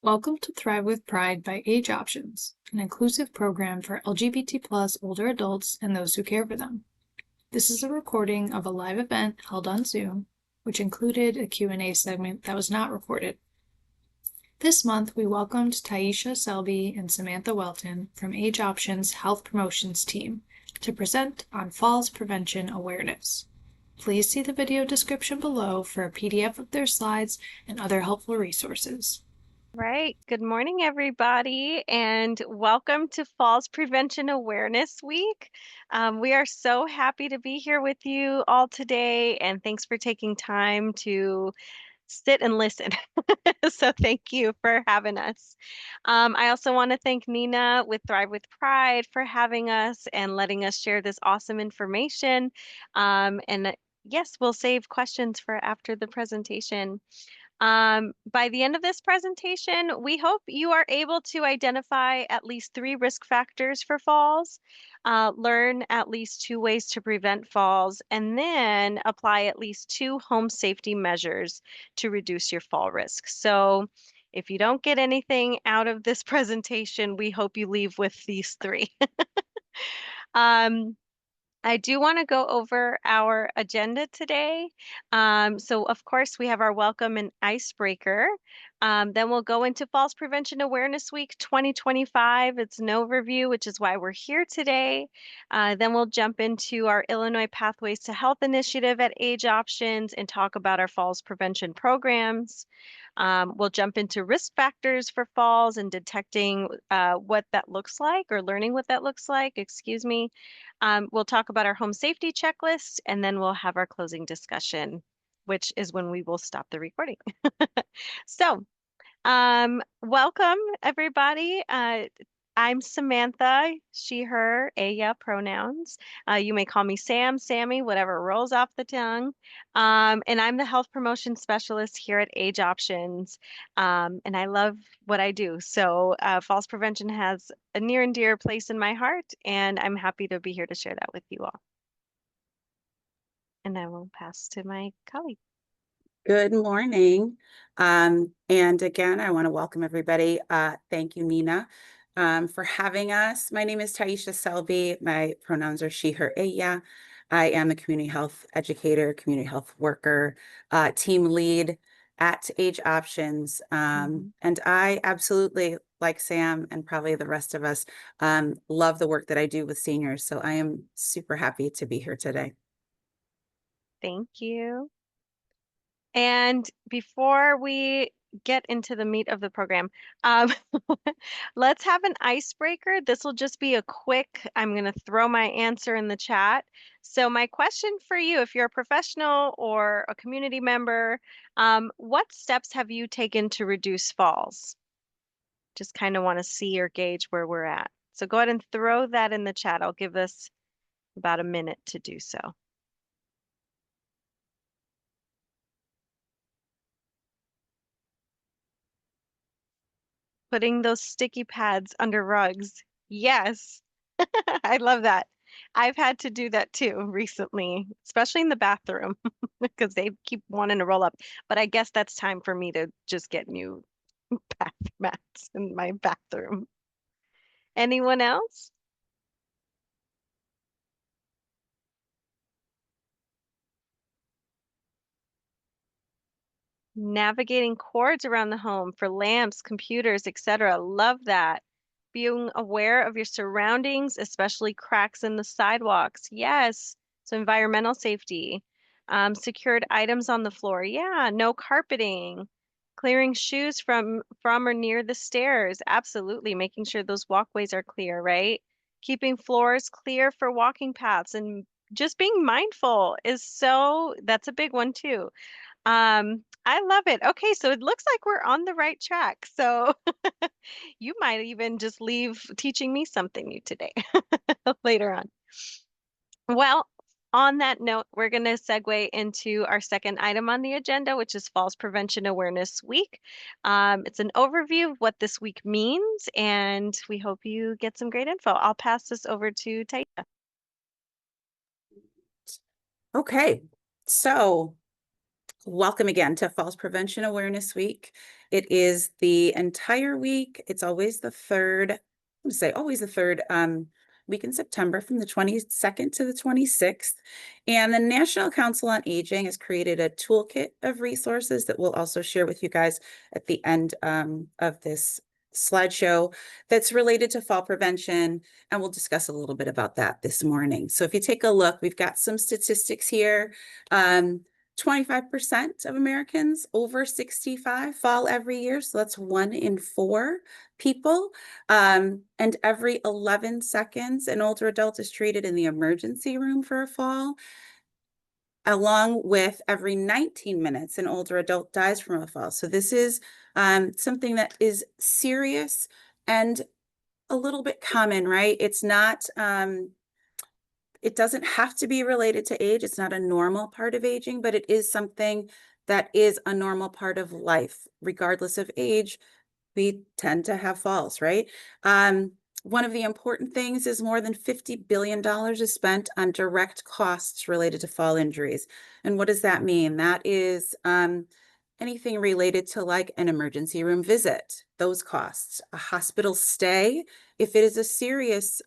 Welcome to Thrive with Pride by AgeOptions, an inclusive program for LGBT plus older adults and those who care for them. This is a recording of a live event held on Zoom, which included a Q&A segment that was not recorded. This month, we welcomed Taisha Selby and Samantha Welton from AgeOptions Health Promotions Team to present on falls prevention awareness. Please see the video description below for a PDF of their slides and other helpful resources. Right. Good morning, everybody, and welcome to Falls Prevention Awareness Week. We are so happy to be here with you all today, and thanks for taking time to sit and listen. So thank you for having us. I also want to thank Nina with Thrive with Pride for having us and letting us share this awesome information. And yes, we'll save questions for after the presentation. By the end of this presentation, we hope you are able to identify at least 3 risk factors for falls, learn at least 2 ways to prevent falls, and then apply at least 2 home safety measures to reduce your fall risk. So if you don't get anything out of this presentation, we hope you leave with these 3. Um, I do want to go over our agenda today. So of course we have our welcome and icebreaker. Then we'll go into Falls Prevention Awareness Week 2025. It's an overview, which is why we're here today. Then we'll jump into our Illinois Pathways to Health initiative at AgeOptions and talk about our falls prevention programs. We'll jump into risk factors for falls and detecting what that looks like, or learning what that looks like, excuse me. We'll talk about our home safety checklist, and then we'll have our closing discussion, which is when we will stop the recording. So, welcome everybody. I'm Samantha, she, her, Aya pronouns. You may call me Sam, Sammy, whatever rolls off the tongue. And I'm the health promotion specialist here at AgeOptions. And I love what I do. So falls prevention has a near and dear place in my heart, and I'm happy to be here to share that with you all. And I will pass to my colleague. Good morning. And again, I want to welcome everybody. Thank you, Nina, for having us. My name is Taisha Selby. My pronouns are she, her, ella. I am a community health educator, community health worker, team lead at AgeOptions. And I absolutely, like Sam and probably the rest of us, love the work that I do with seniors. So I am super happy to be here today. Thank you. And before we get into the meat of the program, let's have an icebreaker. This will just be a quick, I'm going to throw my answer in the chat. So my question for you, if you're a professional or a community member, what steps have you taken to reduce falls? Just kind of want to see or gauge where we're at. So go ahead and throw that in the chat. I'll give us about a minute to do so. Putting those sticky pads under rugs. Yes, I love that. I've had to do that too recently, especially in the bathroom because they keep wanting to roll up. But I guess that's time for me to just get new bath mats in my bathroom. Anyone else? Navigating cords around the home for lamps, computers, etc. Love that. Being aware of your surroundings, especially cracks in the sidewalks. Yes. So environmental safety. Secured items on the floor. Yeah. No carpeting. Clearing shoes from or near the stairs. Absolutely. Making sure those walkways are clear, right? Keeping floors clear for walking paths and just being mindful that's a big one too. I love it. Okay, so it looks like we're on the right track. So you might even just leave teaching me something new today later on. Well, on that note, we're going to segue into our second item on the agenda, which is Falls Prevention Awareness Week. It's an overview of what this week means, and we hope you get some great info. I'll pass this over to Taisha. Okay, so welcome again to Falls Prevention Awareness Week. It is the entire week. It's always the third, always the third week in September, from the 22nd to the 26th. And the National Council on Aging has created a toolkit of resources that we'll also share with you guys at the end of this slideshow that's related to fall prevention, and we'll discuss a little bit about that this morning. So if you take a look, we've got some statistics here. 25% of Americans over 65 fall every year, so that's 1 in 4 people. And every 11 seconds, an older adult is treated in the emergency room for a fall. Along with every 19 minutes, an older adult dies from a fall. So this is something that is serious and a little bit common, right? It's not, it doesn't have to be related to age. It's not a normal part of aging, but it is something that is a normal part of life. Regardless of age, we tend to have falls, right? One of the important things is more than $50 billion is spent on direct costs related to fall injuries. And what does that mean? That is anything related to like an emergency room visit, those costs, a hospital stay, if it is a serious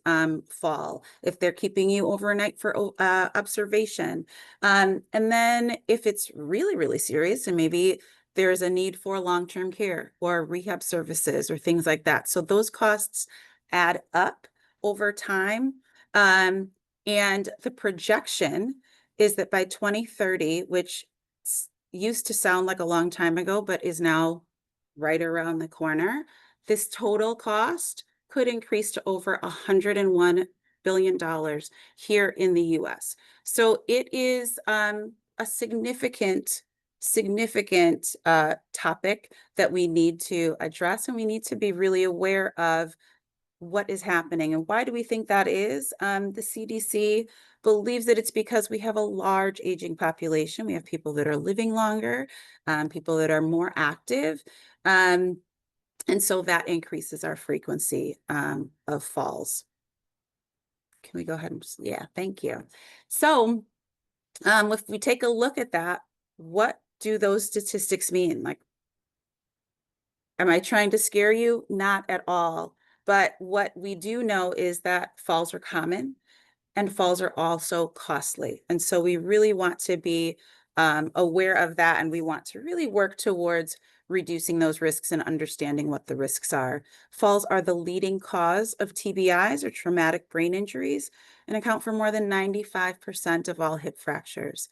fall, if they're keeping you overnight for observation. And then if it's really, really serious and maybe there's a need for long-term care or rehab services or things like that. So those costs add up over time. And the projection is that by 2030, which used to sound like a long time ago, but is now right around the corner, this total cost could increase to over $101 billion here in the US. So it is a significant topic that we need to address, and we need to be really aware of what is happening. And why do we think that is? The CDC believes that it's because we have a large aging population. We have people that are living longer, people that are more active. And so that increases our frequency of falls. Can we go ahead and just, yeah, thank you. So if we take a look at that, what do those statistics mean? Like, am I trying to scare you? Not at all. But what we do know is that falls are common and falls are also costly. And so we really want to be aware of that. And we want to really work towards reducing those risks and understanding what the risks are. Falls are the leading cause of TBIs, or traumatic brain injuries, and account for more than 95% of all hip fractures.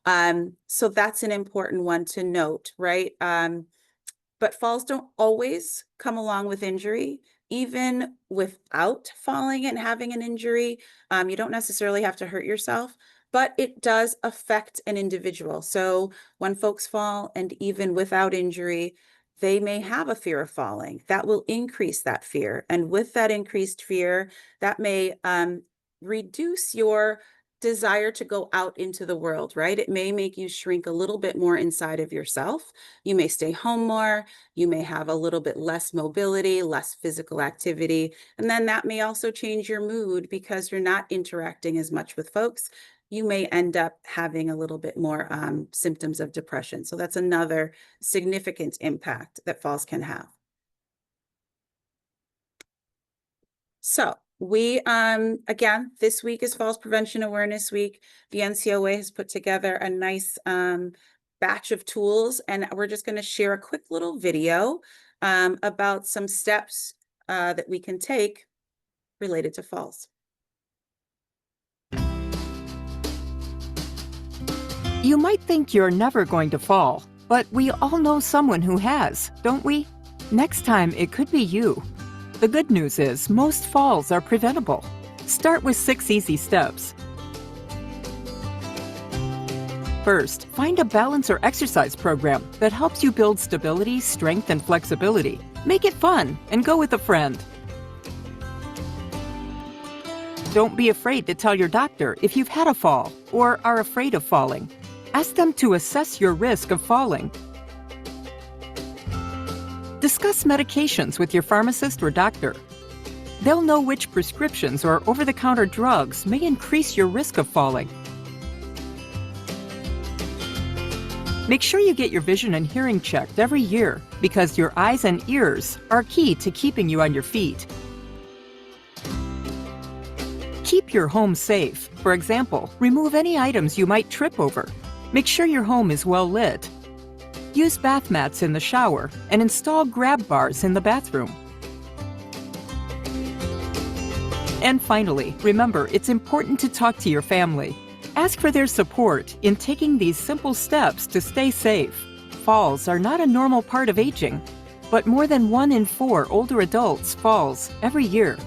So that's an important one to note, right? But falls don't always come along with injury. Even without falling and having an injury, you don't necessarily have to hurt yourself, but it does affect an individual. So when folks fall, and even without injury, they may have a fear of falling. That will increase that fear. And with that increased fear, that may reduce your desire to go out into the world, right? It may make you shrink a little bit more inside of yourself. You may stay home more. You may have a little bit less mobility, less physical activity. And then that may also change your mood because you're not interacting as much with folks. You may end up having a little bit more symptoms of depression. So that's another significant impact that falls can have. So we, again, this week is Falls Prevention Awareness Week. The NCOA has put together a nice batch of tools, and we're just going to share a quick little video about some steps that we can take related to falls. You might think you're never going to fall, but we all know someone who has, don't we? Next time, it could be you. The good news is most falls are preventable. Start with 6 easy steps. First, find a balance or exercise program that helps you build stability, strength, and flexibility. Make it fun and go with a friend. Don't be afraid to tell your doctor if you've had a fall or are afraid of falling. Ask them to assess your risk of falling. Discuss medications with your pharmacist or doctor. They'll know which prescriptions or over-the-counter drugs may increase your risk of falling. Make sure you get your vision and hearing checked every year because your eyes and ears are key to keeping you on your feet. Keep your home safe. For example, remove any items you might trip over. Make sure your home is well lit. Use bath mats in the shower and install grab bars in the bathroom. And finally, remember, it's important to talk to your family. Ask for their support in taking these simple steps to stay safe. Falls are not a normal part of aging, but more than 1 in 4 older adults falls every year.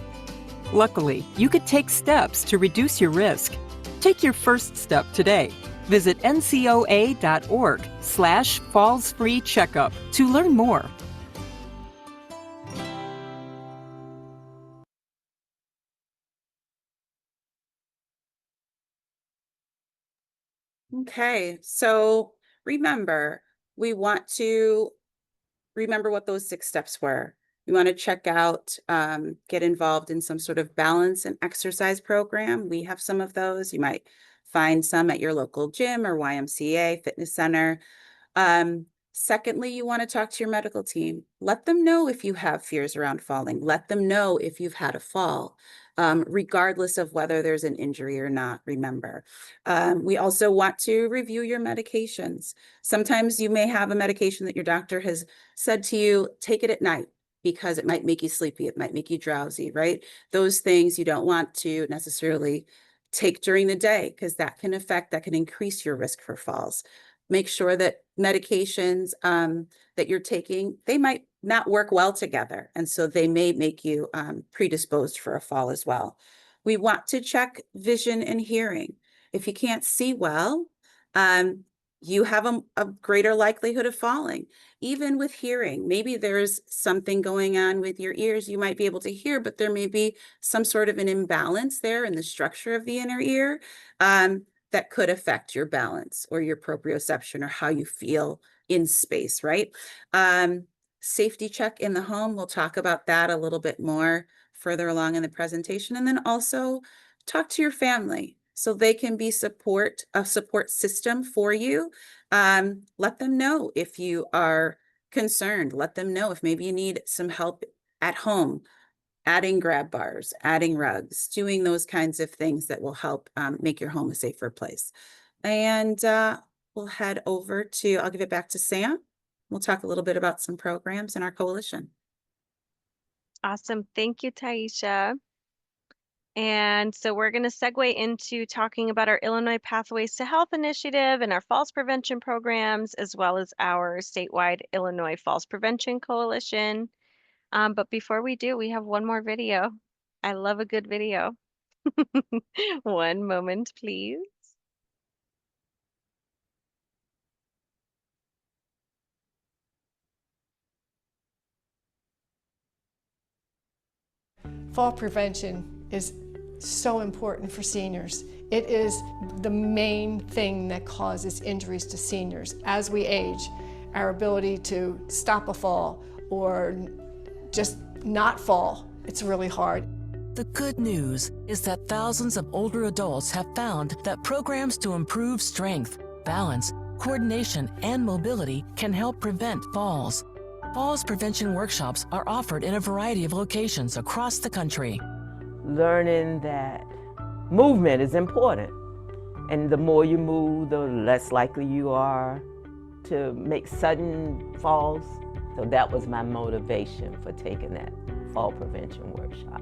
Luckily, you could take steps to reduce your risk. Take your first step today. Visit ncoa.org/fallsfreecheckup to learn more. Okay, so remember, we want to remember what those 6 steps were. You want to check out, get involved in some sort of balance and exercise program. We have some of those. You might find some at your local gym or YMCA fitness center. Secondly, you want to talk to your medical team. Let them know if you have fears around falling. Let them know if you've had a fall, regardless of whether there's an injury or not, remember. We also want to review your medications. Sometimes you may have a medication that your doctor has said to you, take it at night because it might make you sleepy, it might make you drowsy, right? Those things you don't want to necessarily take during the day because that can increase your risk for falls. Make sure that medications that you're taking, they might not work well together. And so they may make you predisposed for a fall as well. We want to check vision and hearing. If you can't see well, you have a greater likelihood of falling. Even with hearing, maybe there's something going on with your ears. You might be able to hear, but there may be some sort of an imbalance there in the structure of the inner ear. That could affect your balance or your proprioception or how you feel in space, right? Safety check in the home. We'll talk about that a little bit more further along in the presentation. And then also talk to your family so they can be a support system for you. Let them know if you are concerned. Let them know if maybe you need some help at home. Adding grab bars, adding rugs, doing those kinds of things that will help make your home a safer place. And we'll head over to, I'll give it back to Sam. We'll talk a little bit about some programs in our coalition. Awesome. Thank you, Taisha. And so we're going to segue into talking about our Illinois Pathways to Health initiative and our falls prevention programs, as well as our statewide Illinois Falls Prevention Coalition. But before we do, we have one more video. I love a good video. One moment, please. Fall prevention is so important for seniors. It is the main thing that causes injuries to seniors. As we age, our ability to stop a fall or just not fall, it's really hard. The good news is that thousands of older adults have found that programs to improve strength, balance, coordination, and mobility can help prevent falls. Falls prevention workshops are offered in a variety of locations across the country. Learning that movement is important, and the more you move, the less likely you are to make sudden falls. So that was my motivation for taking that fall prevention workshop.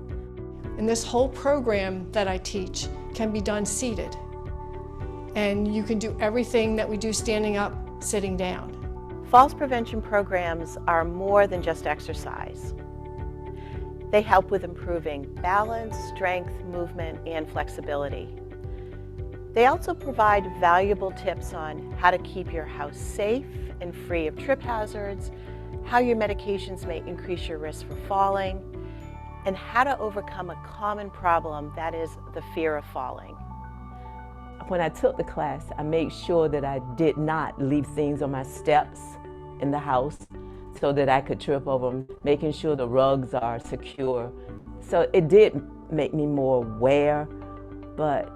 And this whole program that I teach can be done seated. And you can do everything that we do standing up, sitting down. Falls prevention programs are more than just exercise. They help with improving balance, strength, movement, and flexibility. They also provide valuable tips on how to keep your house safe and free of trip hazards, how your medications may increase your risk for falling, and how to overcome a common problem, that is the fear of falling. When I took the class, I made sure that I did not leave things on my steps in the house so that I could trip over them, making sure the rugs are secure. So it did make me more aware, but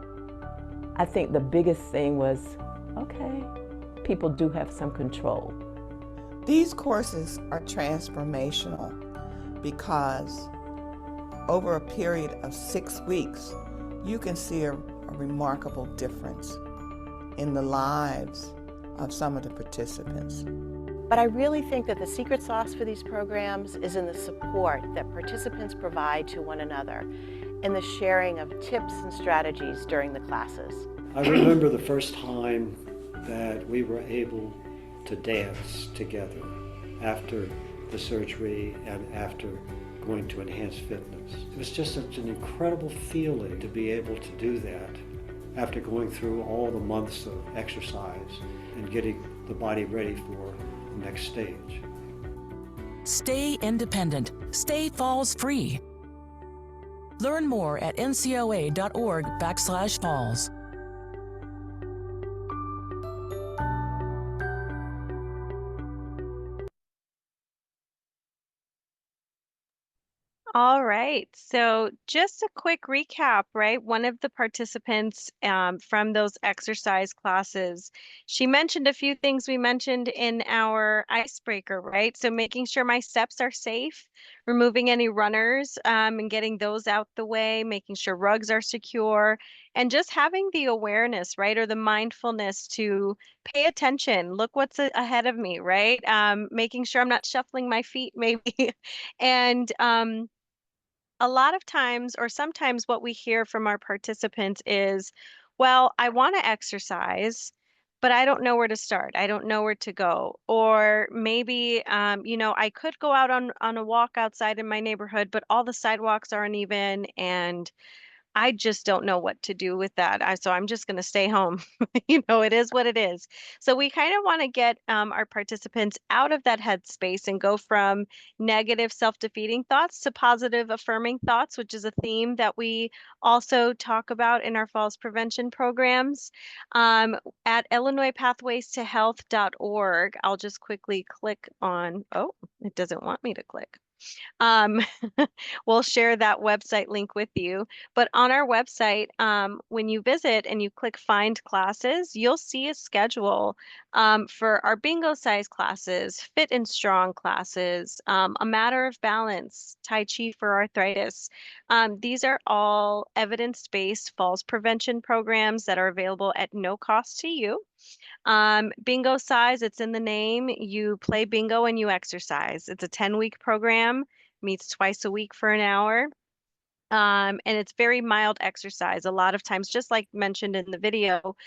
I think the biggest thing was, okay, people do have some control. These courses are transformational because over a period of 6 weeks, you can see a remarkable difference in the lives of some of the participants. But I really think that the secret sauce for these programs is in the support that participants provide to one another and the sharing of tips and strategies during the classes. I remember the first time that we were able to dance together after the surgery and after going to Enhanced Fitness. It was just such an incredible feeling to be able to do that after going through all the months of exercise and getting the body ready for the next stage. Stay independent. Stay falls free. Learn more at ncoa.org/falls. All right, so just a quick recap, right? One of the participants from those exercise classes, she mentioned a few things we mentioned in our icebreaker, right? So making sure my steps are safe, removing any runners and getting those out the way, making sure rugs are secure, and just having the awareness, right? Or the mindfulness to pay attention, look what's ahead of me, right? Making sure I'm not shuffling my feet maybe. And a lot of times, or sometimes, what we hear from our participants is, well, I want to exercise, but I don't know where to start. I don't know where to go. Or maybe, I could go out on a walk outside in my neighborhood, but all the sidewalks are uneven and I just don't know what to do with that. So I'm just going to stay home. It is what it is. So we kind of want to get our participants out of that headspace and go from negative self-defeating thoughts to positive affirming thoughts, which is a theme that we also talk about in our falls prevention programs. At IllinoisPathways2Health.org, I'll just quickly click on, oh, it doesn't want me to click. Um, we'll share that website link with you. But on our website, when you visit and you click Find Classes, you'll see a schedule for our bingo size classes, Fit and Strong classes, A Matter of Balance, Tai Chi for arthritis. These are all evidence-based falls prevention programs that are available at no cost to you. Bingo size, it's in the name. You play bingo and you exercise. It's a 10-week program, meets twice a week for an hour. And it's very mild exercise. A lot of times, just like mentioned in the video,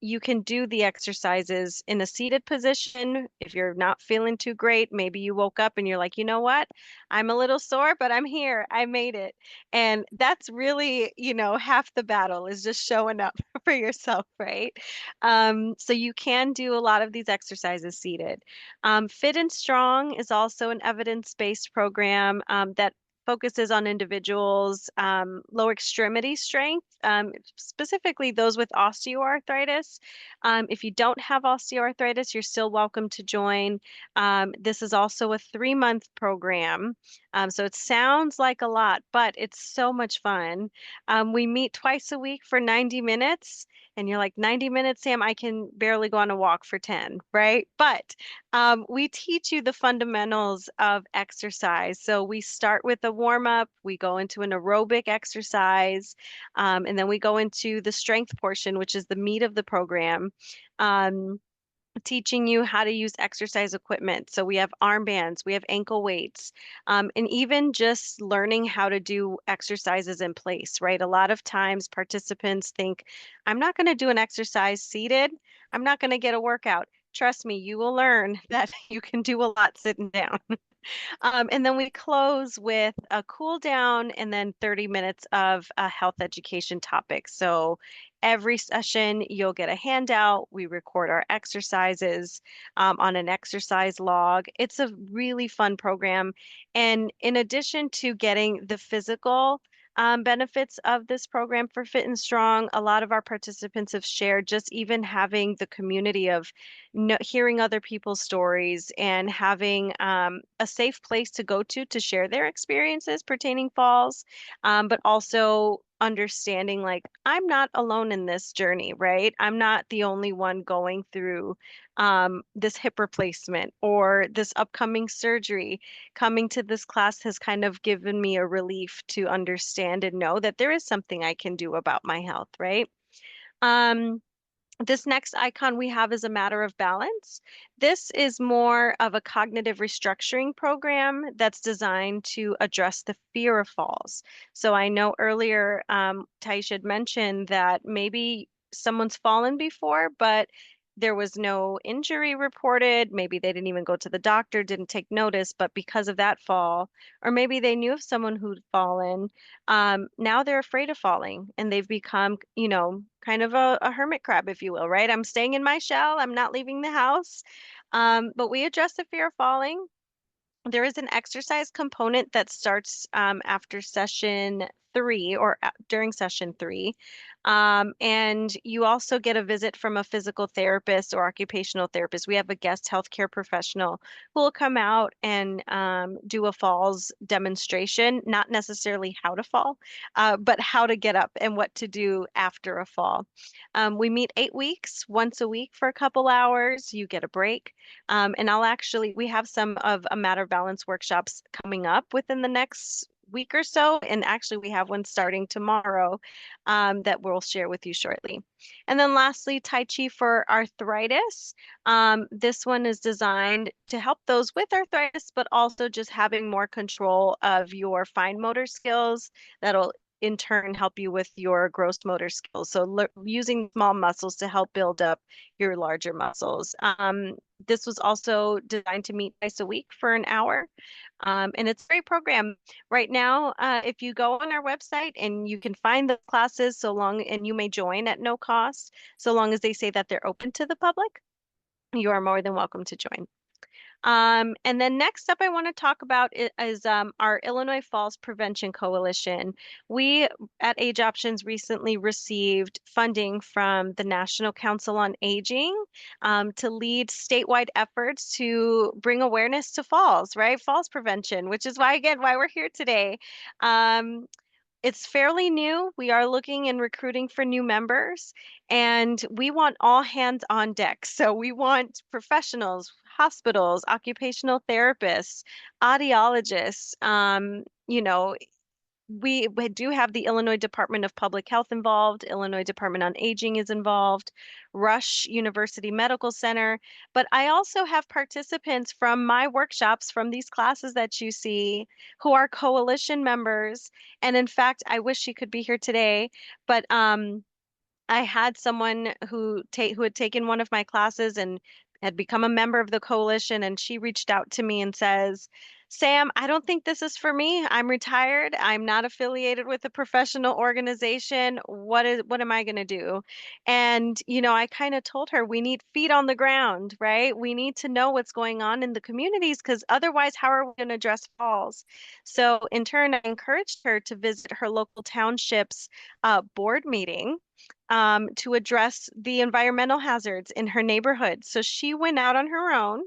you can do the exercises in a seated position. If you're not feeling too great, maybe you woke up and you're like, you know what? I'm a little sore, but I'm here. I made it. And that's really, half the battle is just showing up for yourself, right? So you can do a lot of these exercises seated. Fit and Strong is also an evidence-based program that focuses on individuals' lower extremity strength, specifically those with osteoarthritis. If you don't have osteoarthritis, you're still welcome to join. This is also a 3-month program. So it sounds like a lot, but it's so much fun. We meet twice a week for 90 minutes. And you're like, 90 minutes, Sam, I can barely go on a walk for 10, right? But we teach you the fundamentals of exercise. So we start with a warm up, we go into an aerobic exercise, and then we go into the strength portion, which is the meat of the program. Teaching you how to use exercise equipment. So we have armbands, we have ankle weights, and even just learning how to do exercises in place, right? A lot of times participants think, I'm not going to do an exercise seated. I'm not going to get a workout. Trust me, you will learn that you can do a lot sitting down. And then we close with a cool down and then 30 minutes of a health education topic. So every session you'll get a handout. We record our exercises on an exercise log. It's a really fun program. And in addition to getting the physical benefits of this program for Fit and Strong, a lot of our participants have shared just even having the community of hearing other people's stories and having a safe place to go to share their experiences pertaining falls, but also understanding like I'm not alone in this journey, right? I'm not the only one going through this hip replacement or this upcoming surgery. Coming to this class has kind of given me a relief to understand and know that there is something I can do about my health, right? Um, this next icon we have is a matter of balance. This is more of a cognitive restructuring program that's designed to address the fear of falls. So I know earlier, Taisha had mentioned that maybe someone's fallen before, but there was no injury reported. Maybe they didn't even go to the doctor, didn't take notice, but because of that fall, or maybe they knew of someone who'd fallen, now they're afraid of falling and they've become, kind of a hermit crab, if you will, right? I'm staying in my shell. I'm not leaving the house. But we address the fear of falling. There is an exercise component that starts after session 3 or during session 3. And you also get a visit from a physical therapist or occupational therapist. We have a guest healthcare professional who will come out and do a falls demonstration, not necessarily how to fall, but how to get up and what to do after a fall. We meet 8 weeks, once a week for a couple hours. You get a break. And we have some of a matter of balance workshops coming up within the next week or so. And actually, we have one starting tomorrow that we'll share with you shortly. And then lastly, Tai Chi for arthritis. This one is designed to help those with arthritis, but also just having more control of your fine motor skills that'll in turn help you with your gross motor skills. So using small muscles to help build up your larger muscles. This was also designed to meet twice a week for an hour. And it's a great program. Right now, if you go on our website and you can find the classes and you may join at no cost, so long as they say that they're open to the public, you are more than welcome to join. And then next up, I want to talk about is our Illinois Falls Prevention Coalition. We at AgeOptions recently received funding from the National Council on Aging to lead statewide efforts to bring awareness to falls, right? Falls prevention, which is why we're here today. It's fairly new. We are looking and recruiting for new members, and we want all hands on deck. So we want professionals, hospitals, occupational therapists, audiologists. We do have the Illinois Department of Public Health involved, Illinois Department on Aging is involved, Rush University Medical Center, but I also have participants from my workshops from these classes that you see who are coalition members. And in fact, I wish she could be here today, but I had someone who had taken one of my classes and had become a member of the coalition, and she reached out to me and says, Sam, I don't think this is for me. I'm retired. I'm not affiliated with a professional organization. What am I going to do? And, I kind of told her we need feet on the ground, right? We need to know what's going on in the communities because otherwise, how are we going to address falls? So in turn, I encouraged her to visit her local township's board meeting to address the environmental hazards in her neighborhood. So she went out on her own,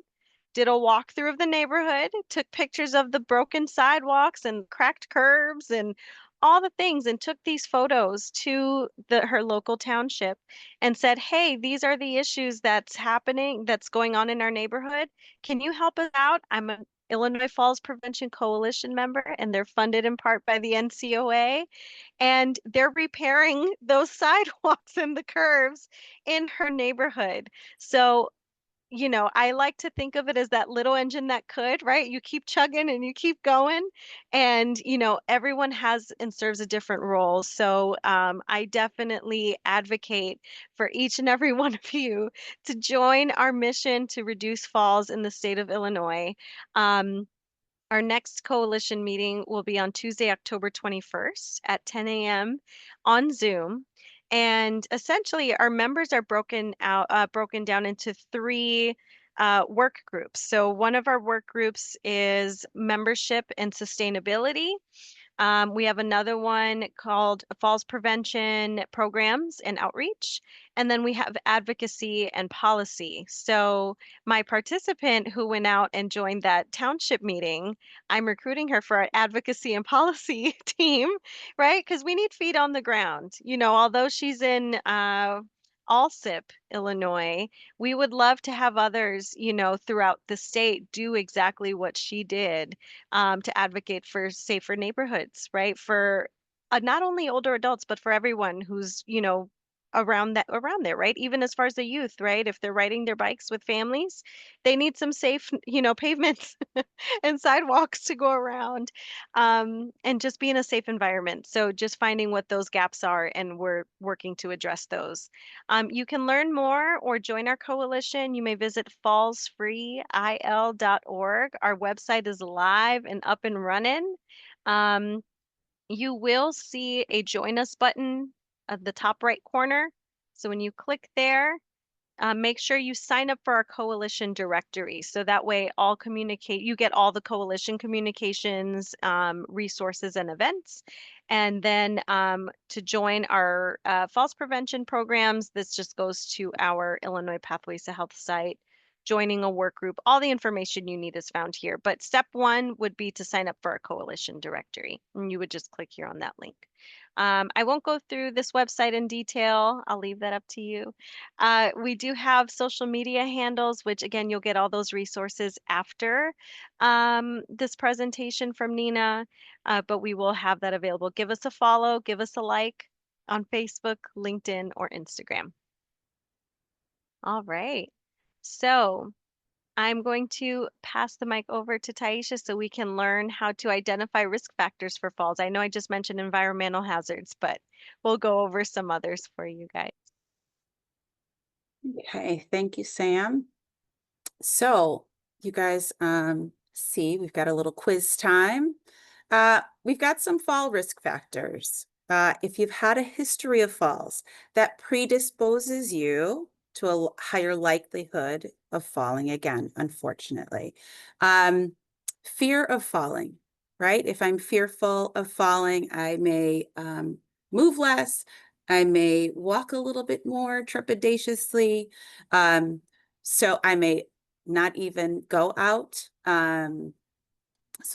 did a walkthrough of the neighborhood, took pictures of the broken sidewalks and cracked curbs and all the things, and took these photos to her local township and said, hey, these are the issues that's going on in our neighborhood. Can you help us out? I'm an Illinois Falls Prevention Coalition member, and they're funded in part by the NCOA, and they're repairing those sidewalks and the curves in her neighborhood. So, I like to think of it as that little engine that could, right? You keep chugging and you keep going, and everyone has and serves a different role. So I definitely advocate for each and every one of you to join our mission to reduce falls in the state of Illinois. Our next coalition meeting will be on Tuesday, October 21st at 10 a.m. on Zoom. And essentially, our members are broken down into 3 work groups. So one of our work groups is membership and sustainability. We have another one called Falls Prevention Programs and Outreach. And then we have advocacy and policy. So my participant who went out and joined that township meeting, I'm recruiting her for our advocacy and policy team, right? Because we need feet on the ground. You know, although she's in Alsip, Illinois, we would love to have others, you know, throughout the state do exactly what she did, to advocate for safer neighborhoods, right? For not only older adults, but for everyone who's, you know, around there, right? Even as far as the youth, right? If they're riding their bikes with families, they need some safe, you know, pavements and sidewalks to go around, and just be in a safe environment. So just finding what those gaps are, and we're working to address those. You can learn more or join our coalition. You may visit fallsfreeil.org. Our website is live and up and running. Um, you will see a join us button at the top right corner. So when you click there, make sure you sign up for our coalition directory. So that way you get all the coalition communications, resources and events. And then to join our falls prevention programs, this just goes to our Illinois Pathways to Health site. Joining a work group, all the information you need is found here. But step one would be to sign up for our coalition directory. And you would just click here on that link. I won't go through this website in detail. I'll leave that up to you. We do have social media handles, which again, you'll get all those resources after this presentation from Nina, but we will have that available. Give us a follow, give us a like on Facebook, LinkedIn, or Instagram. All right. So I'm going to pass the mic over to Taisha so we can learn how to identify risk factors for falls. I know I just mentioned environmental hazards, but we'll go over some others for you guys. Okay, thank you, Sam. So you guys see we've got a little quiz time. We've got some fall risk factors. If you've had a history of falls, that predisposes you to a higher likelihood of falling again, unfortunately. Fear of falling, right? If I'm fearful of falling, I may move less. I may walk a little bit more trepidatiously. So I may not even go out. So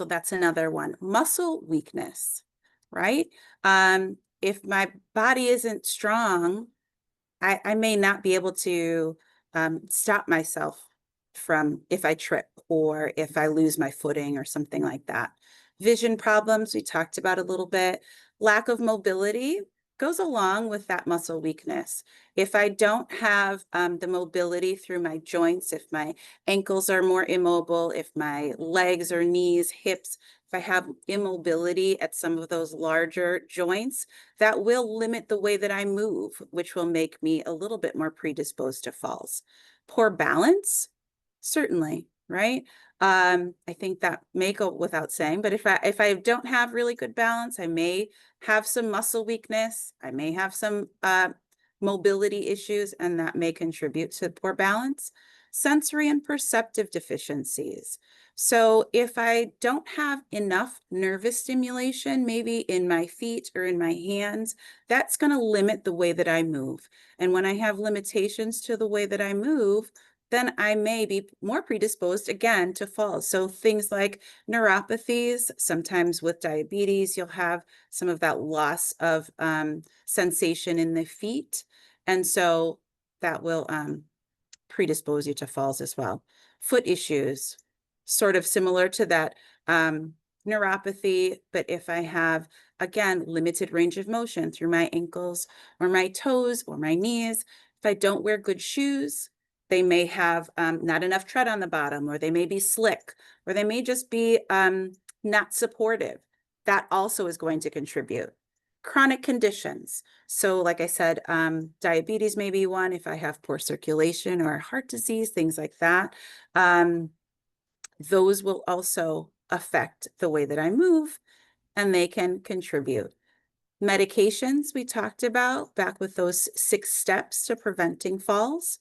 that's another one. Muscle weakness, right? If my body isn't strong, I may not be able to stop myself from if I trip or if I lose my footing or something like that. Vision problems, we talked about a little bit. Lack of mobility goes along with that muscle weakness. If I don't have the mobility through my joints, if my ankles are more immobile, if my legs or knees, hips, if I have immobility at some of those larger joints, that will limit the way that I move, which will make me a little bit more predisposed to falls. Poor balance, certainly, right? I think that may go without saying, but if I don't have really good balance, I may have some muscle weakness. I may have some mobility issues, and that may contribute to poor balance. Sensory and perceptive deficiencies. So if I don't have enough nervous stimulation, maybe in my feet or in my hands, that's going to limit the way that I move. And when I have limitations to the way that I move, then I may be more predisposed again to falls. So things like neuropathies, sometimes with diabetes, you'll have some of that loss of sensation in the feet. And so that will predispose you to falls as well. Foot issues, sort of similar to that neuropathy, but if I have, again, limited range of motion through my ankles or my toes or my knees, if I don't wear good shoes, they may have not enough tread on the bottom, or they may be slick, or they may just be not supportive. That also is going to contribute. Chronic conditions. So like I said, diabetes may be one if I have poor circulation, or heart disease, things like that. Those will also affect the way that I move, and they can contribute. Medications we talked about back with those 6 steps to preventing falls.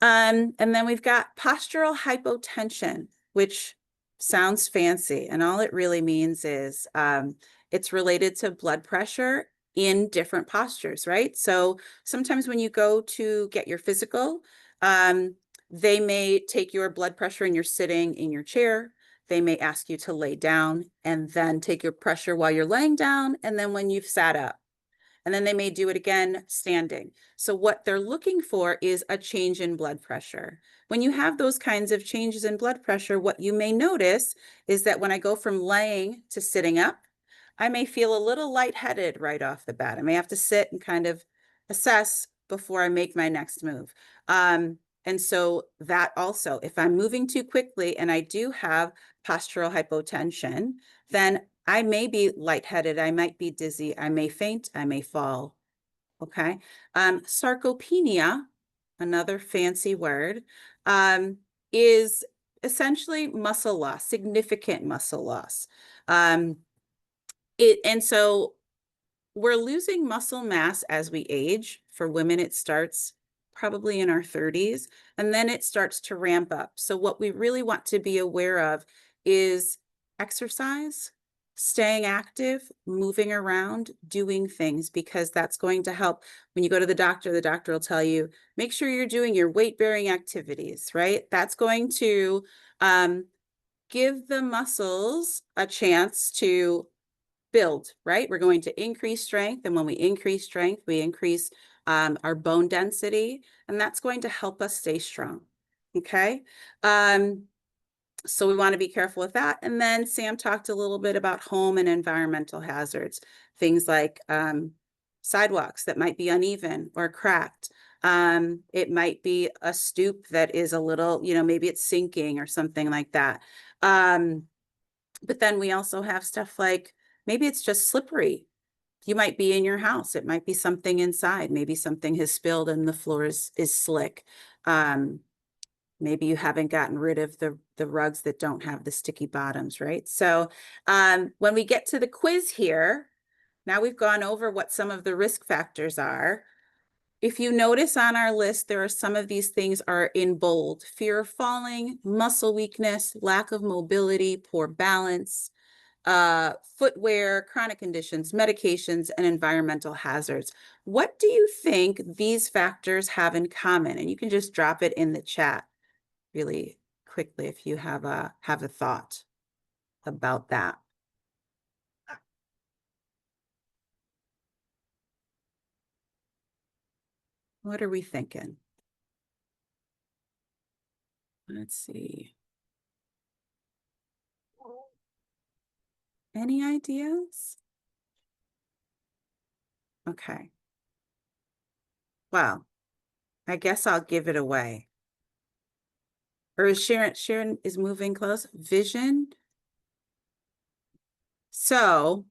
And then we've got postural hypotension, which sounds fancy. And all it really means is It's related to blood pressure in different postures, right? So sometimes when you go to get your physical, they may take your blood pressure and you're sitting in your chair. They may ask you to lay down and then take your pressure while you're laying down. And then when you've sat up, and then they may do it again standing. So what they're looking for is a change in blood pressure. When you have those kinds of changes in blood pressure, what you may notice is that when I go from laying to sitting up, I may feel a little lightheaded right off the bat. I may have to sit and kind of assess before I make my next move. And so that also, if I'm moving too quickly and I do have postural hypotension, then I may be lightheaded, I might be dizzy, I may faint, I may fall. Okay. Sarcopenia, another fancy word, is essentially muscle loss, significant muscle loss. And so we're losing muscle mass as we age. For women, it starts probably in our 30s, and then it starts to ramp up. So what we really want to be aware of is exercise, staying active, moving around, doing things, because that's going to help. When you go to the doctor will tell you, make sure you're doing your weight-bearing activities, right? That's going to give the muscles a chance to build, right? We're going to increase strength. And when we increase strength, we increase our bone density, and that's going to help us stay strong. Okay. So we want to be careful with that. And then Sam talked a little bit about home and environmental hazards, things like sidewalks that might be uneven or cracked. It might be a stoop that is a little, maybe it's sinking or something like that. But then we also have stuff like, maybe it's just slippery. You might be in your house. It might be something inside. Maybe something has spilled and the floor is slick. Maybe you haven't gotten rid of the rugs that don't have the sticky bottoms, right? So when we get to the quiz here, now we've gone over what some of the risk factors are. If you notice on our list, there are some of these things are in bold: fear of falling, muscle weakness, lack of mobility, poor balance, footwear, chronic conditions, medications, and environmental hazards. What do you think these factors have in common? And you can just drop it in the chat really quickly if you have a thought about that. What are we thinking? Let's see. Any ideas? Okay. Well, I guess I'll give it away. Or is Sharon is moving close? Vision. So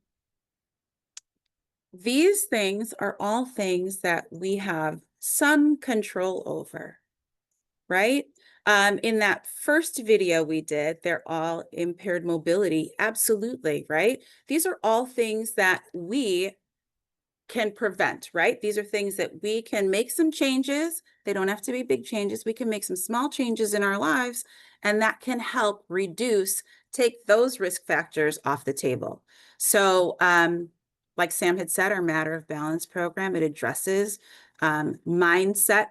these things are all things that we have some control over, right? In that first video we did, they're all impaired mobility. Absolutely, right? These are all things that we can prevent, right? These are things that we can make some changes. They don't have to be big changes. We can make some small changes in our lives, and that can help take those risk factors off the table. So, like Sam had said, our Matter of Balance program, it addresses mindset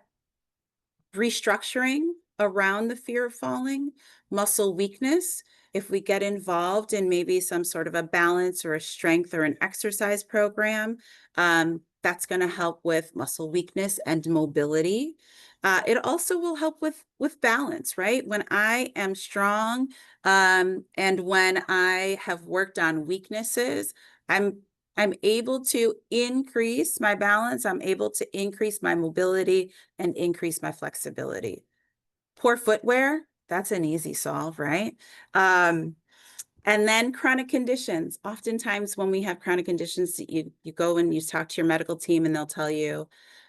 restructuring around the fear of falling, muscle weakness. If we get involved in maybe some sort of a balance or a strength or an exercise program, that's going to help with muscle weakness and mobility. It also will help with balance, right? When I am strong, and when I have worked on weaknesses, I'm able to increase my balance. I'm able to increase my mobility and increase my flexibility. Poor footwear, that's an easy solve, right? And then chronic conditions. Oftentimes when we have chronic conditions, you go and you talk to your medical team and they'll tell you,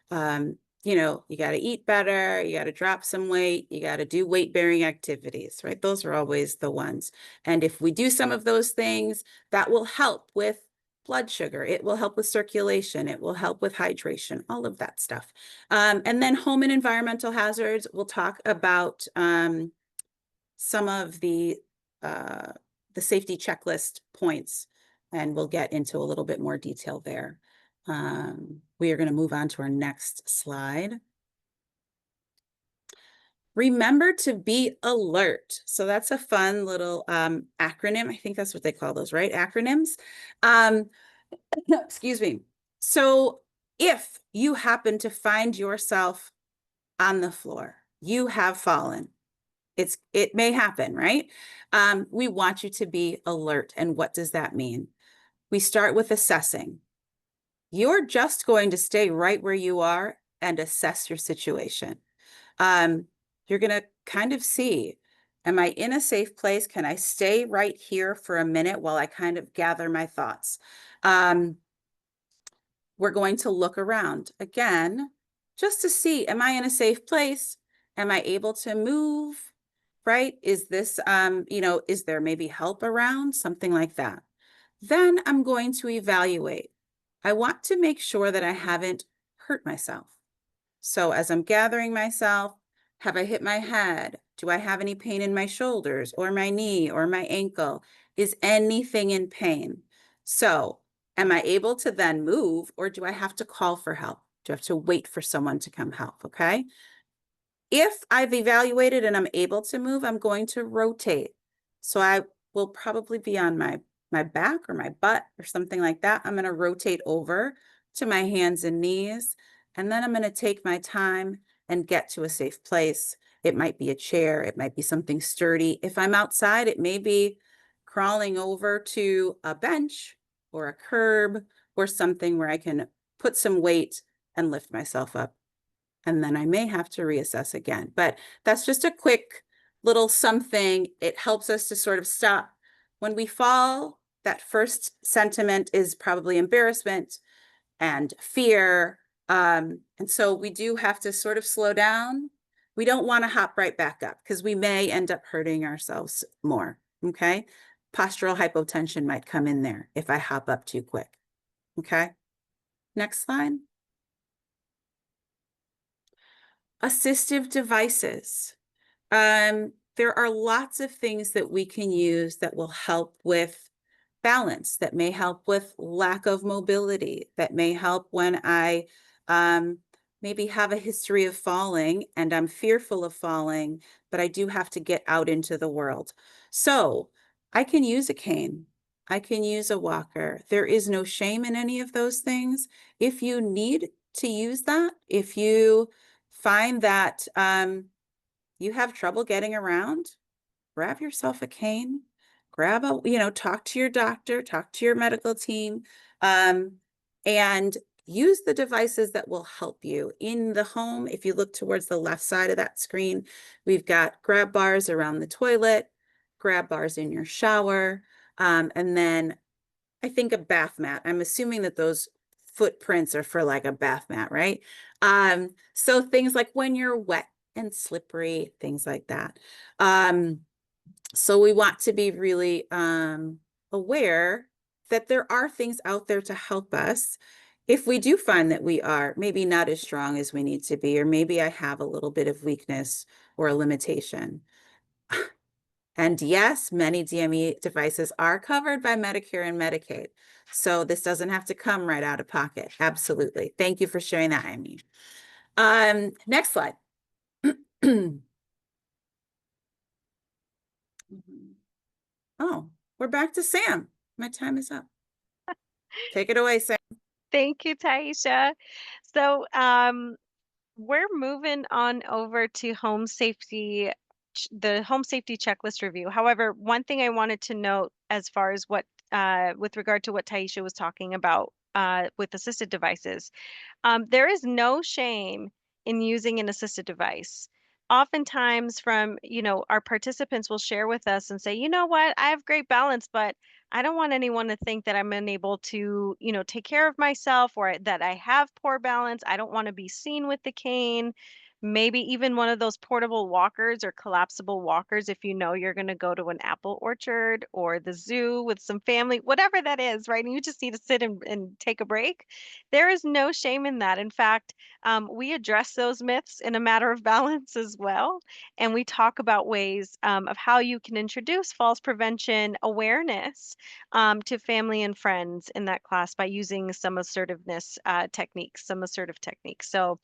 you got to eat better, you got to drop some weight, you got to do weight-bearing activities, right? Those are always the ones. And if we do some of those things, that will help with blood sugar, it will help with circulation, it will help with hydration, all of that stuff. And then home and environmental hazards, we'll talk about some of the safety checklist points and we'll get into a little bit more detail there. We are going to move on to our next slide. Remember to be alert. So that's a fun little acronym. I think that's what they call those, right? Acronyms. Excuse me. So if you happen to find yourself on the floor, you have fallen. It may happen, right? We want you to be alert. And what does that mean? We start with assessing. You're just going to stay right where you are and assess your situation. You're going to kind of see, am I in a safe place? Can I stay right here for a minute while I kind of gather my thoughts? We're going to look around again, just to see, am I in a safe place? Am I able to move? Right? Is this, is there maybe help around? Something like that. Then I'm going to evaluate. I want to make sure that I haven't hurt myself. So as I'm gathering myself, have I hit my head? Do I have any pain in my shoulders or my knee or my ankle? Is anything in pain? So am I able to then move, or do I have to call for help? Do I have to wait for someone to come help? Okay. If I've evaluated and I'm able to move, I'm going to rotate. So I will probably be on my back or my butt or something like that. I'm going to rotate over to my hands and knees, and then I'm going to take my time and get to a safe place. It might be a chair. It might be something sturdy. If I'm outside, it may be crawling over to a bench or a curb or something where I can put some weight and lift myself up. And then I may have to reassess again. But that's just a quick little something. It helps us to sort of stop. When we fall, that first sentiment is probably embarrassment and fear. And so we do have to sort of slow down. We don't want to hop right back up because we may end up hurting ourselves more. Okay. Postural hypotension might come in there if I hop up too quick. Okay. Next slide. Assistive devices. There are lots of things that we can use that will help with balance, that may help with lack of mobility, that may help when I maybe have a history of falling and I'm fearful of falling, but I do have to get out into the world. So I can use a cane. I can use a walker. There is no shame in any of those things. If you need to use that, if you find that you have trouble getting around, grab yourself a cane, grab talk to your doctor, talk to your medical team, and use the devices that will help you in the home. If you look towards the left side of that screen, we've got grab bars around the toilet, grab bars in your shower, and then I think a bath mat. I'm assuming that those footprints are for like a bath mat, right? So things like when you're wet and slippery, things like that. So we want to be really aware that there are things out there to help us if we do find that we are maybe not as strong as we need to be, or maybe I have a little bit of weakness or a limitation. And yes, many DME devices are covered by Medicare and Medicaid. So this doesn't have to come right out of pocket. Absolutely. Thank you for sharing that, Amy. Next slide. Oh, we're back to Sam. My time is up. Take it away, Sam. Thank you, Taisha. So, we're moving on over to the home safety checklist review. However, one thing I wanted to note as far as with regard to what Taisha was talking about with assisted devices, there is no shame in using an assisted device. Oftentimes our participants will share with us and say, you know what, I have great balance, but I don't want anyone to think that I'm unable to, take care of myself or that I have poor balance. I don't want to be seen with the cane. maybe even one of those portable walkers or collapsible walkers if you know you're going to go to an apple orchard or the zoo with some family, whatever that is, right? And you just need to sit and take a break. There is no shame in that. In fact, we address those myths in a matter of balance as well. And we talk about ways of how you can introduce falls prevention awareness to family and friends in that class by using some assertiveness techniques, some assertive techniques. So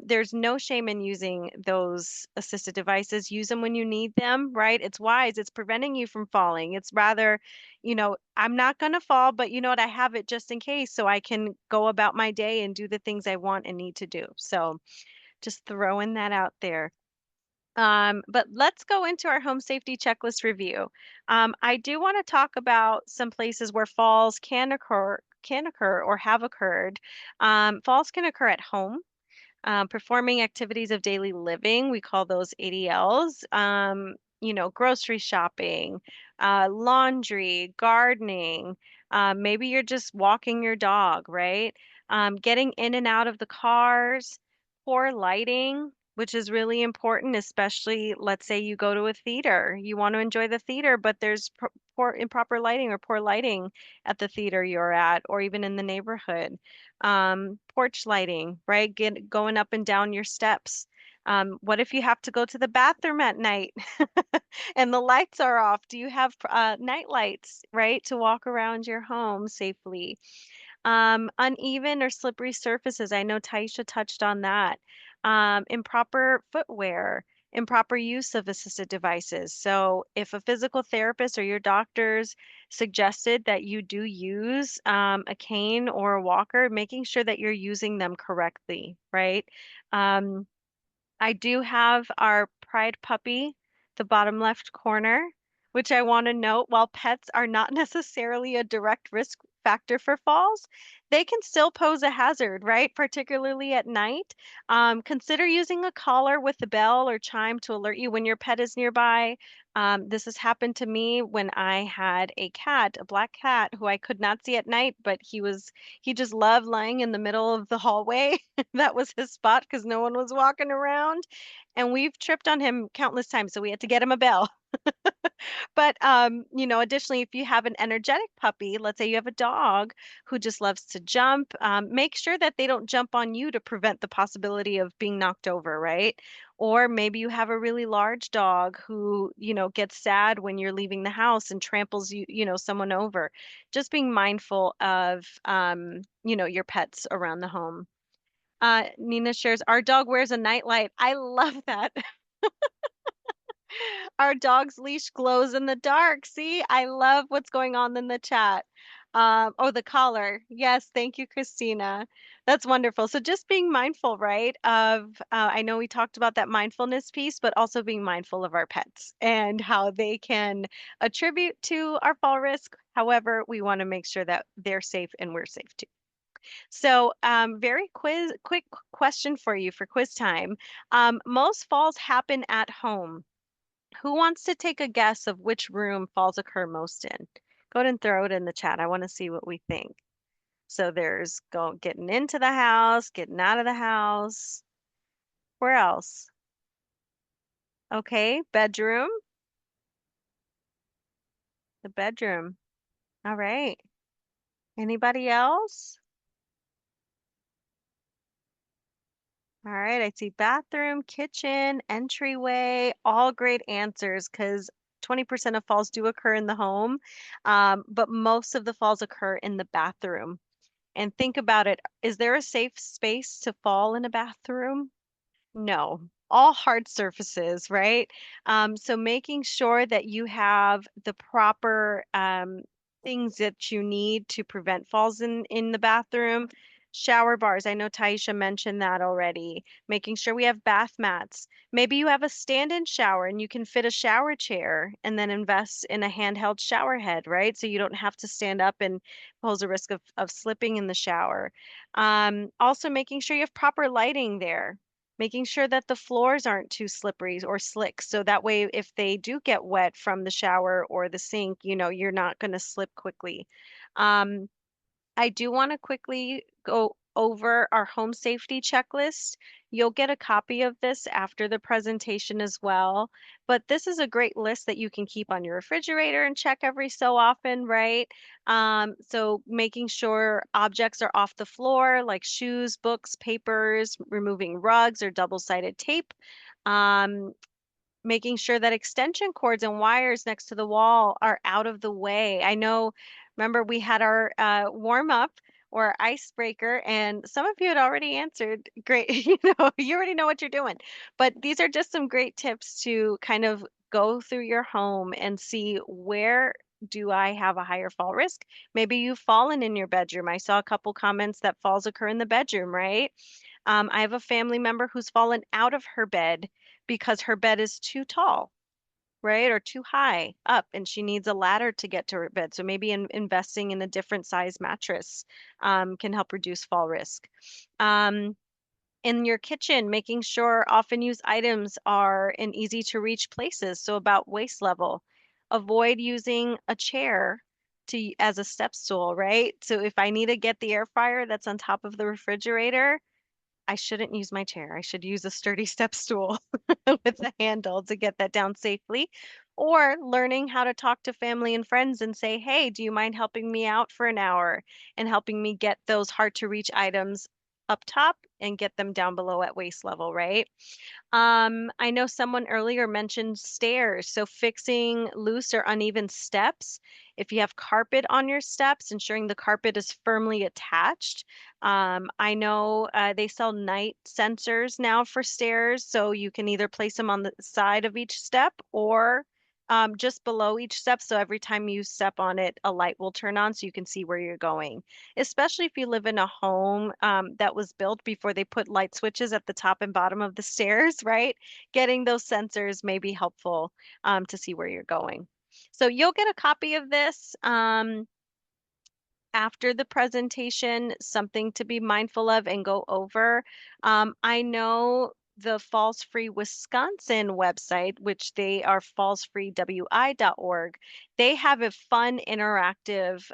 there's no shame in using those assisted devices. Use them when you need them, right? It's wise. It's preventing you from falling. It's rather, I'm not going to fall, but you know what? I have it just in case so I can go about my day and do the things I want and need to do. So just throwing that out there. But let's go into our home safety checklist review. I do want to talk about some places where falls can occur or have occurred. Falls can occur at home, performing activities of daily living. We call those ADLs. Grocery shopping, laundry, gardening. Maybe you're just walking your dog, right? Getting in and out of the cars, poor lighting, which is really important, especially let's say you go to a theater. You want to enjoy the theater, but there's poor improper lighting or poor lighting at the theater you're at, or even in the neighborhood. Porch lighting, right? Going up and down your steps. What if you have to go to the bathroom at night and the lights are off? Do you have night lights, right, to walk around your home safely? Uneven or slippery surfaces. I know Taisha touched on that. Improper footwear, improper use of assisted devices. So, if a physical therapist or your doctors suggested that you do use a cane or a walker, making sure that you're using them correctly, right? Um, I do have our Pride puppy, the bottom left corner, which I want to note while pets are not necessarily a direct risk factor for falls, they can still pose a hazard, right? Particularly at night. Consider using a collar with a bell or chime to alert you when your pet is nearby. This has happened to me when I had a cat, a black cat, who I could not see at night, but he just loved lying in the middle of the hallway. That was his spot because no one was walking around. And we've tripped on him countless times, so we had to get him a bell. But additionally, if you have an energetic puppy, let's say you have a dog who just loves to jump, make sure that they don't jump on you to prevent the possibility of being knocked over, right? Or maybe you have a really large dog who, gets sad when you're leaving the house and tramples someone over. Just being mindful of, your pets around the home. Nina shares, our dog wears a nightlight. I love that. Our dog's leash glows in the dark. See, I love what's going on in the chat. Oh, the collar. Yes, thank you, Christina. That's wonderful. So just being mindful, right, of, I know we talked about that mindfulness piece, but also being mindful of our pets and how they can attribute to our fall risk. However, we want to make sure that they're safe and we're safe too. So, very quick question for you for quiz time. Most falls happen at home. Who wants to take a guess of which room falls occur most in? Go ahead and throw it in the chat. I want to see what we think. So there's getting into the house, getting out of the house. Where else? Okay, bedroom. The bedroom. All right. Anybody else? All right, I see bathroom, kitchen, entryway, all great answers because 20% of falls do occur in the home, but most of the falls occur in the bathroom. And think about it, is there a safe space to fall in a bathroom? No, all hard surfaces, right? So making sure that you have the proper things that you need to prevent falls in the bathroom. Shower bars, I know Taisha mentioned that already. Making sure we have bath mats. Maybe you have a stand-in shower and you can fit a shower chair and then invest in a handheld shower head, right? So you don't have to stand up and pose a risk of slipping in the shower. Also making sure you have proper lighting there, making sure that the floors aren't too slippery or slick. So that way, if they do get wet from the shower or the sink, you're not going to slip quickly. I do want to quickly go over our home safety checklist. You'll get a copy of this after the presentation as well. But this is a great list that you can keep on your refrigerator and check every so often, right? So making sure objects are off the floor, like shoes, books, papers, removing rugs or double-sided tape. Making sure that extension cords and wires next to the wall are out of the way. I know, remember we had our warm up or icebreaker, and some of you had already answered. Great, you already know what you're doing. But these are just some great tips to kind of go through your home and see where do I have a higher fall risk? Maybe you've fallen in your bedroom. I saw a couple comments that falls occur in the bedroom, right? I have a family member who's fallen out of her bed because her bed is too tall, right? Or too high up, and she needs a ladder to get to her bed. So maybe investing in a different size mattress can help reduce fall risk. In your kitchen, making sure often used items are in easy to reach places. So about waist level, avoid using a chair as a step stool, right? So if I need to get the air fryer that's on top of the refrigerator, I shouldn't use my chair. I should use a sturdy step stool with a handle to get that down safely. Or learning how to talk to family and friends and say, hey, do you mind helping me out for an hour and helping me get those hard to reach items up top and get them down below at waist level, right? I know someone earlier mentioned stairs, so fixing loose or uneven steps. If you have carpet on your steps, ensuring the carpet is firmly attached. I know they sell night sensors now for stairs, so you can either place them on the side of each step or just below each step. So every time you step on it, a light will turn on so you can see where you're going. Especially if you live in a home that was built before they put light switches at the top and bottom of the stairs, right? Getting those sensors may be helpful to see where you're going. So you'll get a copy of this after the presentation, something to be mindful of and go over. I know the Falls Free Wisconsin website, which they are fallsfreewi.org, they have a fun interactive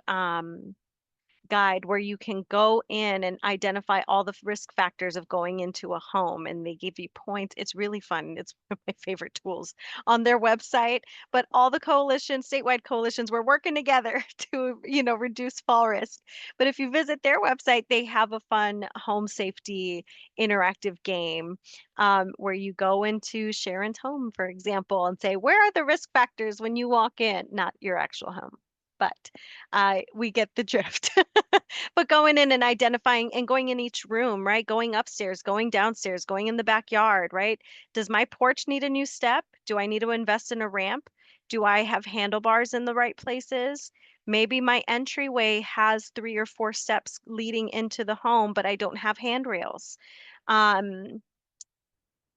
guide where you can go in and identify all the risk factors of going into a home, and they give you points. It's really fun. It's one of my favorite tools on their website. But all the coalitions, statewide coalitions, we're working together to, reduce fall risk. But if you visit their website, they have a fun home safety interactive game where you go into Sharon's home, for example, and say, where are the risk factors when you walk in? Not your actual home, but we get the drift. But going in and identifying and going in each room, right? Going upstairs, going downstairs, going in the backyard, right? Does my porch need a new step? Do I need to invest in a ramp? Do I have handlebars in the right places? Maybe my entryway has 3 or 4 steps leading into the home, but I don't have handrails.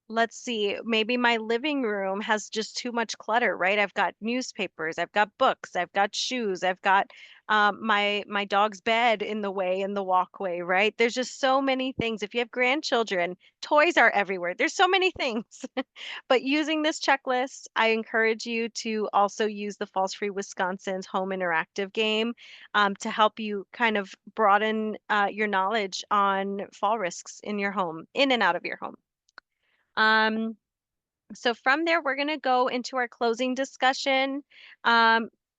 Let's see, maybe my living room has just too much clutter, right? I've got newspapers, I've got books, I've got shoes, I've got my dog's bed in the way in the walkway, right? There's just so many things. If you have grandchildren, toys are everywhere. There's so many things. But using this checklist, I encourage you to also use the Falls Free Wisconsin's home interactive game to help you kind of broaden your knowledge on fall risks in your home, in and out of your home. So from there, we're going to go into our closing discussion.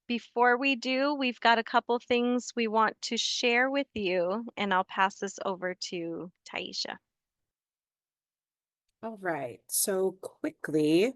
Before we do, we've got a couple things we want to share with you, and I'll pass this over to Taisha. All right, so quickly,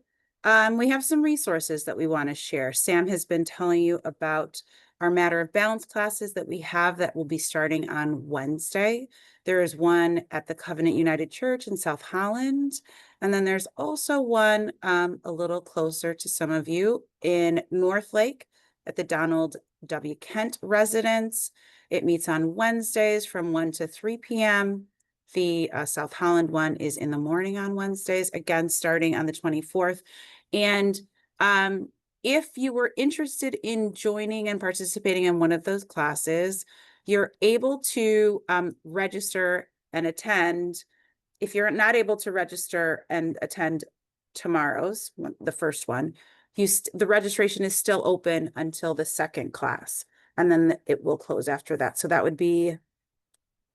we have some resources that we want to share. Sam has been telling you about our Matter of Balance classes that we have that will be starting on Wednesday. There is one at the Covenant United Church in South Holland. And then there's also one a little closer to some of you in North Lake at the Donald W. Kent residence. It meets on Wednesdays from 1 to 3 p.m. The South Holland one is in the morning on Wednesdays, again, starting on the 24th. And if you were interested in joining and participating in one of those classes, you're able to register and attend. If you're not able to register and attend tomorrow's, the first one, the registration is still open until the second class, and then it will close after that. So that would be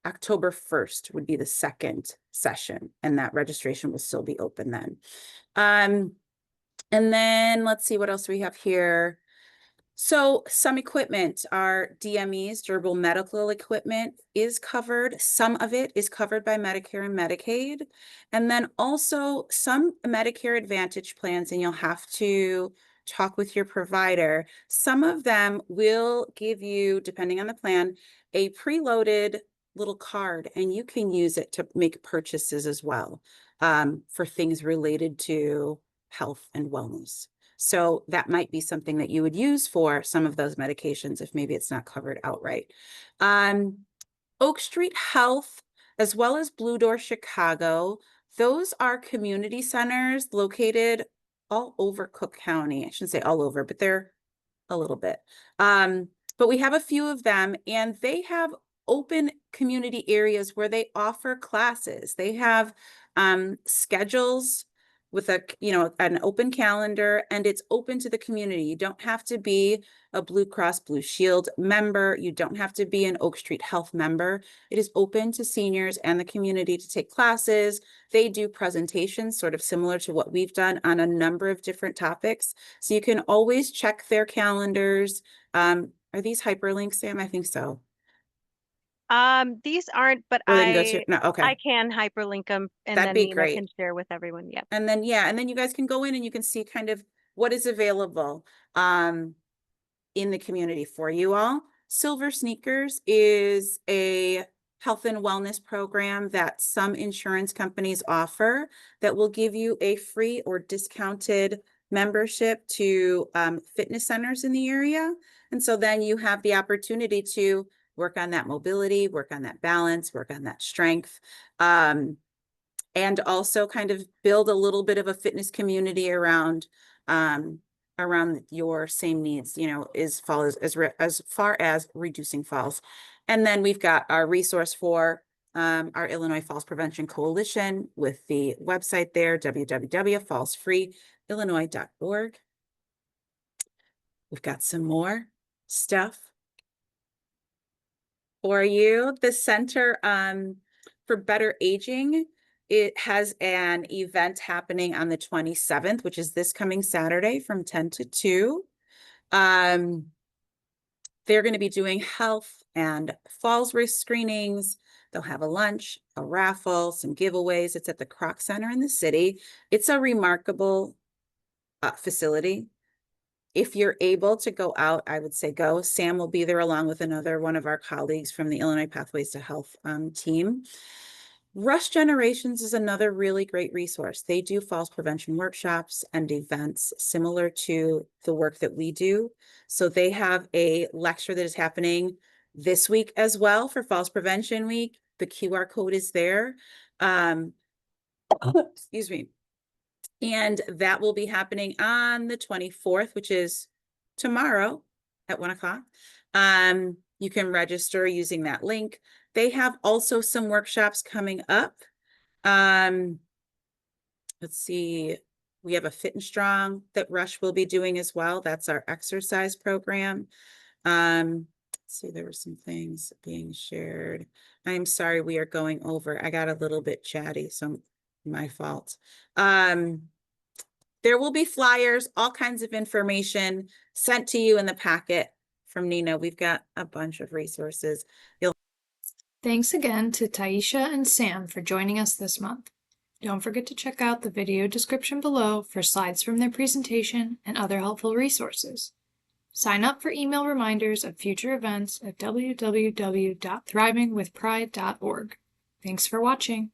October 1st would be the second session, and that registration will still be open then. And then let's see what else we have here. So some equipment, our DMEs, durable medical equipment, is covered. Some of it is covered by Medicare and Medicaid. And then also some Medicare Advantage plans, and you'll have to talk with your provider. Some of them will give you, depending on the plan, a preloaded little card, and you can use it to make purchases as well, for things related to health and wellness. So that might be something that you would use for some of those medications if maybe it's not covered outright. Oak Street Health, as well as Blue Door Chicago, those are community centers located all over Cook County. I shouldn't say all over, but they're a little bit. But we have a few of them, and they have open community areas where they offer classes. They have schedules with an open calendar, and it's open to the community. You don't have to be a Blue Cross Blue Shield member. You don't have to be an Oak Street Health member. It is open to seniors and the community to take classes. They do presentations sort of similar to what we've done on a number of different topics. So you can always check their calendars. Are these hyperlinks, Sam? I think so. These aren't, but Or they can go to, no, okay. I can hyperlink them, and That'd then be Nina great. can share with everyone. Yep. And then, and then you guys can go in and you can see kind of what is available in the community for you all. Silver Sneakers is a health and wellness program that some insurance companies offer that will give you a free or discounted membership to fitness centers in the area. And so then you have the opportunity to work on that mobility, work on that balance, work on that strength. And also kind of build a little bit of a fitness community around your same needs, as far as reducing falls. And then we've got our resource for our Illinois Falls Prevention Coalition with the website there, www.fallsfreeillinois.org. We've got some more stuff for you. The Center for Better Aging, it has an event happening on the 27th, which is this coming Saturday from 10 to 2. They're going to be doing health and falls risk screenings. They'll have a lunch, a raffle, some giveaways. It's at the Kroc Center in the city. It's a remarkable facility. If you're able to go out, I would say go. Sam will be there along with another one of our colleagues from the Illinois Pathways to Health team. Rush Generations is another really great resource. They do falls prevention workshops and events similar to the work that we do. So they have a lecture that is happening this week as well for Falls Prevention Week. The QR code is there. Excuse me. And that will be happening on the 24th, which is tomorrow at 1 o'clock. You can register using that link. They have also some workshops coming up. Let's see. We have a Fit and Strong that Rush will be doing as well. That's our exercise program. Let's see, there were some things being shared. I'm sorry, we are going over. I got a little bit chatty, so my fault. There will be flyers, all kinds of information sent to you in the packet from Nina. We've got a bunch of resources. Thanks again to Taisha and Sam for joining us this month. Don't forget to check out the video description below for slides from their presentation and other helpful resources. Sign up for email reminders of future events at www.thrivingwithpride.org. Thanks for watching.